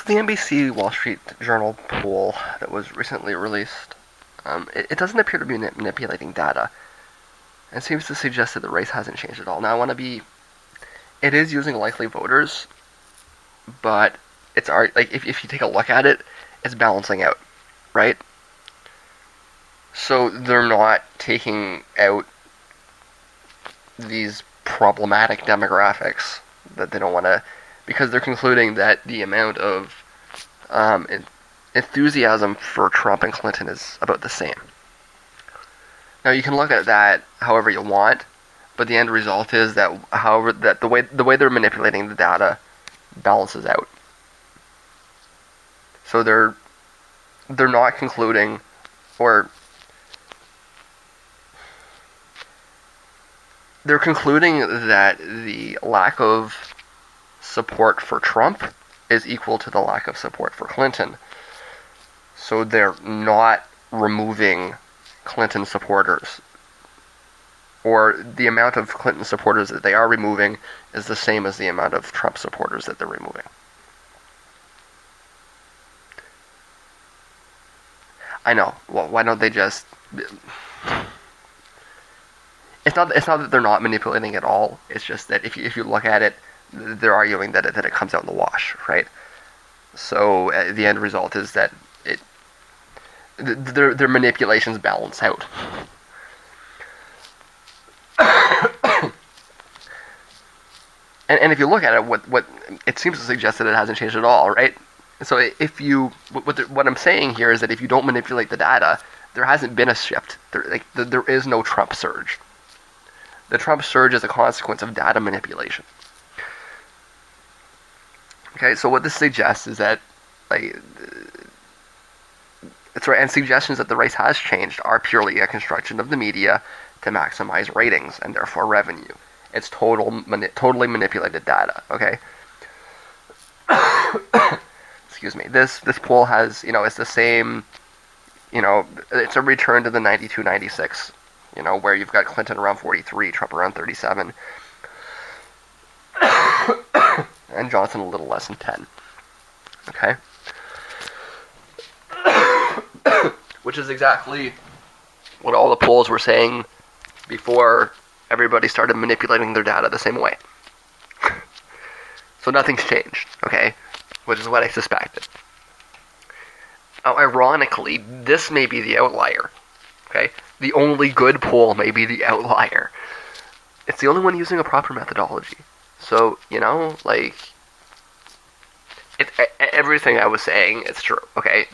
the NBC Wall Street Journal poll that was recently released, it doesn't appear to be manipulating data. It seems to suggest that the race hasn't changed at all. Now, I want to be. It is using likely voters, but it's like if you take a look at it, it's balancing out, right? So they're not taking out these problematic demographics that they don't want to, because they're concluding that the amount of enthusiasm for Trump and Clinton is about the same. Now you can look at that however you want, but the end result is that the way they're manipulating the data balances out. So they're not concluding, or they're concluding that the lack of support for Trump is equal to the lack of support for Clinton. So they're not removing Clinton supporters, or the amount of Clinton supporters that they are removing is the same as the amount of Trump supporters that they're removing. I know. Well, why don't they just... It's not that they're not manipulating at all. It's just that if you look at it, they're arguing that it comes out in the wash, right? So the end result is that their manipulations balance out. and if you look at it, what it seems to suggest that it hasn't changed at all, right? So if you what I'm saying here is that if you don't manipulate the data, there hasn't been a shift. There is no Trump surge. The Trump surge is a consequence of data manipulation. Okay, so what this suggests is that, like, it's right, and suggestions that the race has changed are purely a construction of the media to maximize ratings and therefore revenue. It's totally manipulated data. Okay. Excuse me. This poll has, it's the same. It's a return to the 92-96. Where you've got Clinton around 43, Trump around 37, and Johnson a little less than 10. Okay? Which is exactly what all the polls were saying before everybody started manipulating their data the same way. So nothing's changed, okay? Which is what I suspected. Now, ironically, this may be the outlier, okay? The only good poll may be the outlier. It's the only one using a proper methodology. So, everything I was saying is true. Okay,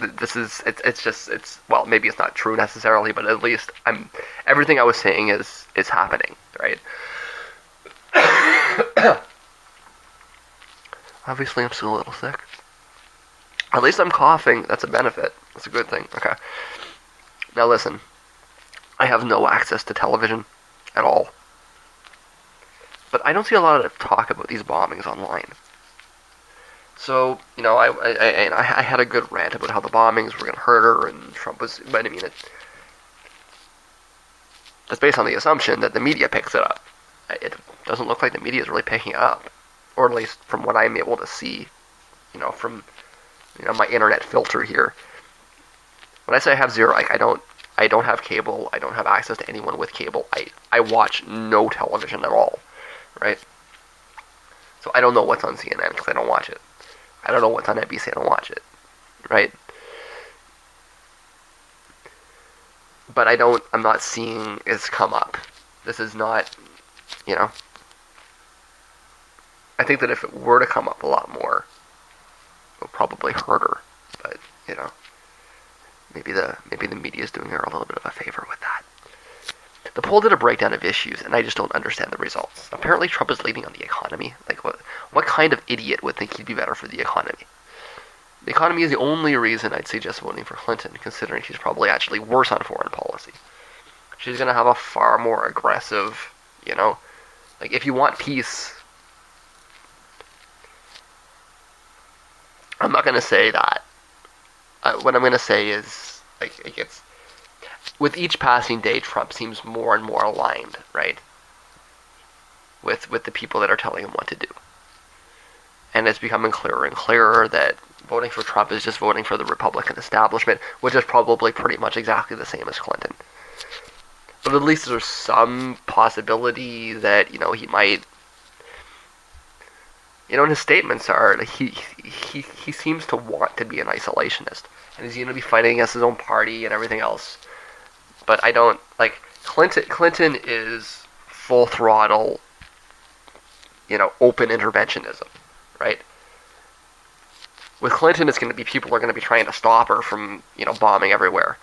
well, maybe it's not true necessarily, but at least everything I was saying is happening, right? Obviously, I'm still a little sick. At least I'm coughing. That's a benefit. That's a good thing. Okay. Now listen. I have no access to television at all. But I don't see a lot of talk about these bombings online. So, I had a good rant about how the bombings were going to hurt her and Trump was... But I mean, that's based on the assumption that the media picks it up. It doesn't look like the media is really picking it up. Or at least from what I'm able to see, from my internet filter here. When I say I have zero, I don't have cable. I don't have access to anyone with cable. I watch no television at all, right? So I don't know what's on CNN because I don't watch it. I don't know what's on NBC. I don't watch it, right? But I'm not seeing it's come up. This is not, I think that if it were to come up a lot more, it would probably hurt her. But, maybe the media is doing her a little bit of a favor with that. The poll did a breakdown of issues, and I just don't understand the results. Apparently, Trump is leading on the economy. Like, what kind of idiot would think he'd be better for the economy? The economy is the only reason I'd suggest voting for Clinton, considering she's probably actually worse on foreign policy. She's going to have a far more aggressive, like, if you want peace, I'm not going to say that. What I'm going to say is, like, it's... With each passing day, Trump seems more and more aligned, right? With the people that are telling him what to do. And it's becoming clearer and clearer that voting for Trump is just voting for the Republican establishment, which is probably pretty much exactly the same as Clinton. But at least there's some possibility that, he might, and his statements are, like, he seems to want to be an isolationist. And he's going to be fighting against his own party and everything else. But I don't, like, Clinton is full throttle, open interventionism, right? With Clinton, it's going to be people are going to be trying to stop her from, bombing everywhere,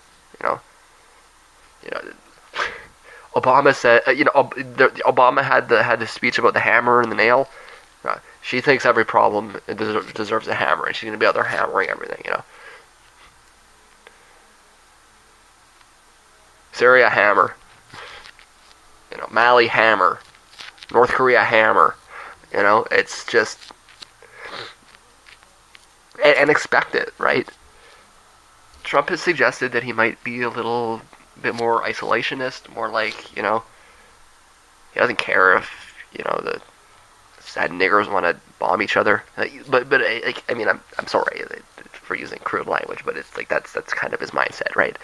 Obama said, Obama had the speech about the hammer and the nail. She thinks every problem deserves a hammer, and she's going to be out there hammering everything, Syria, hammer. Mali, hammer. North Korea, hammer. It's just... And expect it, right? Trump has suggested that he might be a little bit more isolationist, more like, he doesn't care if, the sad niggers want to bomb each other. But I'm sorry for using crude language, but it's like that's kind of his mindset, right?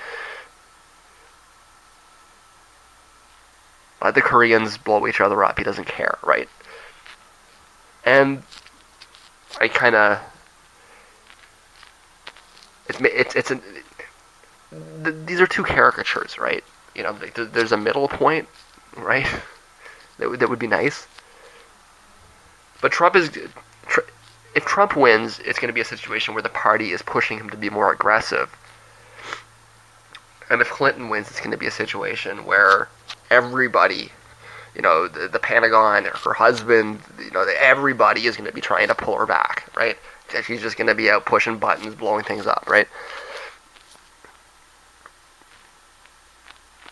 Let the Koreans blow each other up. He doesn't care, right? And I kind of... these are two caricatures, right? There's a middle point, right? that would be nice. But if Trump wins, it's going to be a situation where the party is pushing him to be more aggressive. And if Clinton wins, it's going to be a situation where everybody, the Pentagon, her husband, everybody is going to be trying to pull her back, right? She's just going to be out pushing buttons, blowing things up, right?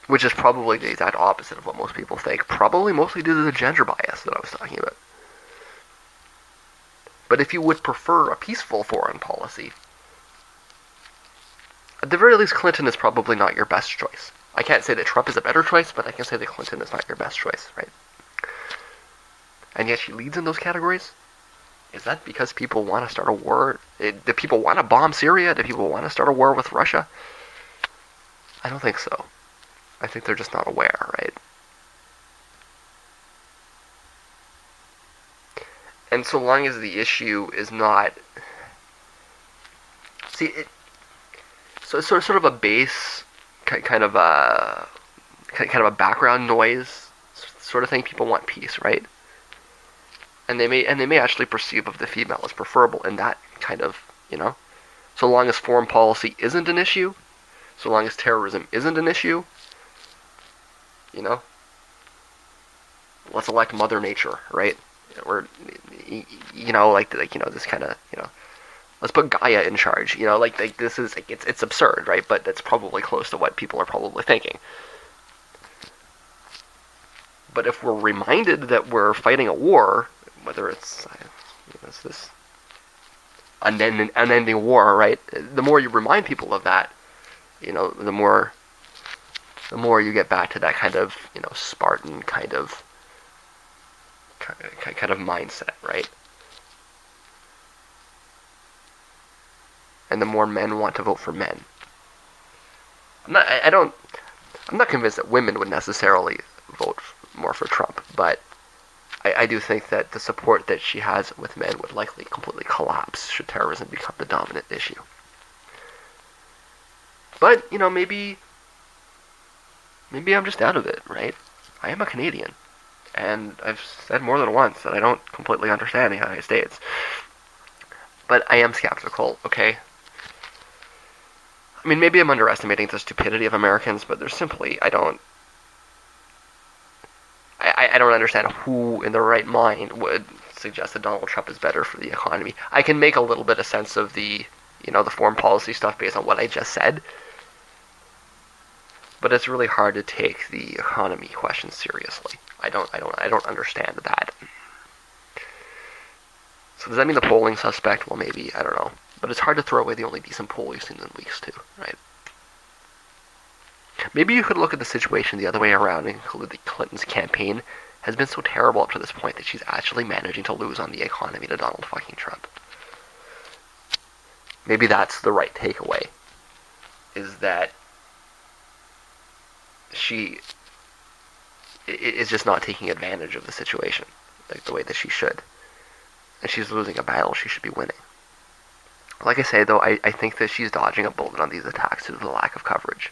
Which is probably the exact opposite of what most people think. Probably mostly due to the gender bias that I was talking about. But if you would prefer a peaceful foreign policy, at the very least, Clinton is probably not your best choice. I can't say that Trump is a better choice, but I can say that Clinton is not your best choice, right? And yet she leads in those categories? Is that because people want to start a war? Do people want to bomb Syria? Do people want to start a war with Russia? I don't think so. I think they're just not aware, right? And so long as the issue is not... See, so it's sort of a base, kind of a background noise sort of thing. People want peace, right? And they may actually perceive of the female as preferable in that kind of, so long as foreign policy isn't an issue, so long as terrorism isn't an issue, let's elect Mother Nature, right? Or, this kind of, let's put Gaia in charge, this is, it's absurd, right? But that's probably close to what people are probably thinking. But if we're reminded that we're fighting a war, whether it's this unending war, right? The more you remind people of that, the more you get back to that kind of, Spartan kind of mindset, right? And the more men want to vote for men. I'm not convinced that women would necessarily vote more for Trump, but I do think that the support that she has with men would likely completely collapse should terrorism become the dominant issue. But, maybe I'm just out of it, right? I am a Canadian, and I've said more than once that I don't completely understand the United States. But I am skeptical, okay? I mean, maybe I'm underestimating the stupidity of Americans, but there's simply, I don't understand who in their right mind would suggest that Donald Trump is better for the economy. I can make a little bit of sense of the, the foreign policy stuff based on what I just said, but it's really hard to take the economy question seriously. I don't understand that. So does that mean the polling suspect? Well, maybe, I don't know. But it's hard to throw away the only decent poll we've seen in weeks, too, right? Maybe you could look at the situation the other way around and conclude that Clinton's campaign has been so terrible up to this point that she's actually managing to lose on the economy to Donald fucking Trump. maybe that's the right takeaway, is that she is just not taking advantage of the situation like the way that she should. And she's losing a battle she should be winning. Like I say, though, I think that she's dodging a bullet on these attacks due to the lack of coverage.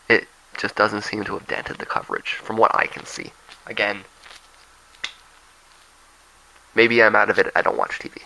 It just doesn't seem to have dented the coverage, from what I can see. Again, maybe I'm out of it, I don't watch TV.